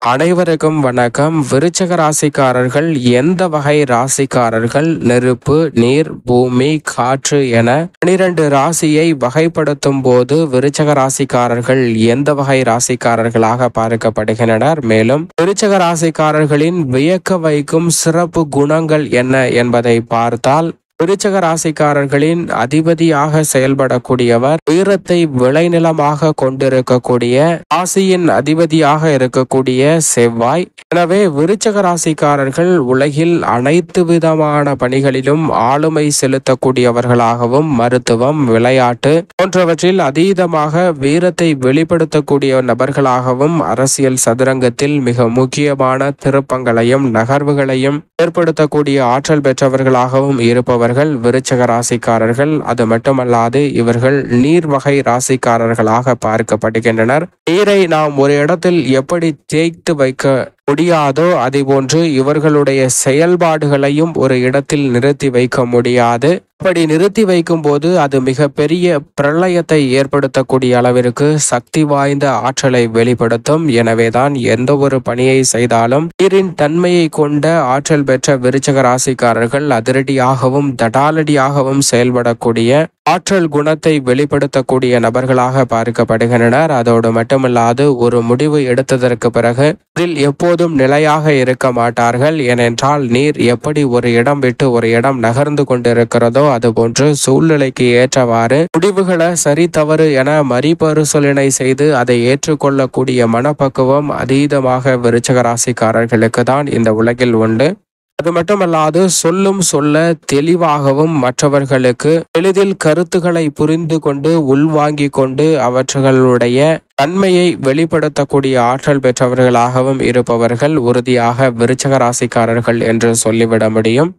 அனைவருக்கும் வணக்கம். விருச்சிக ராசிக்காரர்கள் எந்த வகை ராசிக்காரர்கள்? நெருப்பு, நீர், பூமி, காற்று என 12 ராசியை வகைப்படுத்தும் போது விருச்சிக ராசிக்காரர்கள் எந்த வகை ராசிக்காரர்களாக பார்க்கப்படுகின்றனர்? மேலும் விருச்சிக ராசிக்காரர்களின் வியக்க வைக்கும் சிறப்பு குணங்கள் என்ன என்பதை பார்த்தால், விருச்சிக ராசிக்காரர்களின் அதிபதியாக செயல்படக்கூடியவர் வீரத்தை விளைநிலமாக கொண்டிருக்கக்கூடிய ராசியின் அதிபதியாக இருக்கக்கூடிய செவ்வாய். எனவே விருச்சிக ராசிக்காரர்கள் உலகில் அனைத்து விதமான பணிகளிலும் ஆளுமை செலுத்தக்கூடியவர்களாகவும், மருத்துவம், விளையாட்டு போன்றவற்றில் அதீதமாக வீரத்தை வெளிப்படுத்தக்கூடிய நபர்களாகவும், அரசியல் சதுரங்கத்தில் மிக முக்கியமான திருப்பங்களையும் நகர்வுகளையும் ஏற்படுத்தக்கூடிய ஆற்றல் பெற்றவர்களாகவும் இருப்பவர் விருச்சிக ராசிக்காரர்கள். அது மட்டுமல்லாது இவர்கள் நீர் வகை ராசிக்காரர்களாக பார்க்கப்படுகின்றனர். நீரை நாம் ஒரு இடத்தில் எப்படி தேய்த்து வைக்க முடியாதோ அதேபோன்று இவர்களுடைய செயல்பாடுகளையும் ஒரு இடத்தில் நிறுத்தி வைக்க முடியாது. அப்படி நிறுத்தி வைக்கும் போது அது மிக பெரிய பிரளயத்தை ஏற்படுத்தக்கூடிய அளவிற்கு சக்தி வாய்ந்த ஆற்றலை வெளிப்படுத்தும். எனவேதான் எந்த ஒரு பணியை செய்தாலும் நீரின் தன்மையை கொண்ட ஆற்றல் பெற்ற விருச்சிக ராசிக்காரர்கள் அதிரடியாகவும் தடாலடியாகவும் செயல்படக்கூடிய ஆற்றல் குணத்தை வெளிப்படுத்தக்கூடிய நபர்களாக பார்க்கப்படுகின்றனர். அதோடு மட்டுமல்லாது ஒரு முடிவு எடுத்ததற்கு பிறகு இதில் எப்போதும் நிலையாக இருக்க மாட்டார்கள். ஏனென்றால் நீர் எப்படி ஒரு இடம் விட்டு ஒரு இடம் நகர்ந்து கொண்டிருக்கிறதோ அதுபோன்று சூழ்நிலைக்கு ஏற்றவாறு முடிவுகளை சரி தவறு என மறுபரிசீலனை செய்து அதை ஏற்றுக்கொள்ளக்கூடிய மனப்பக்குவம் அதீதமாக விருச்சிக ராசிக்காரர்களுக்கு தான் இந்த உலகில் உண்டு. அது மட்டுமல்லாது சொல்லும் சொல்ல தெளிவாகவும் மற்றவர்களுக்கு எளிதில் கருத்துக்களை புரிந்து கொண்டு உள்வாங்கிக் கொண்டு அவர்களுடைய தன்மையை வெளிப்படுத்தக்கூடிய ஆற்றல் பெற்றவர்களாகவும் இருப்பவர்கள் உறுதியாக விருச்சிக ராசிக்காரர்கள் என்று சொல்லிவிட முடியும்.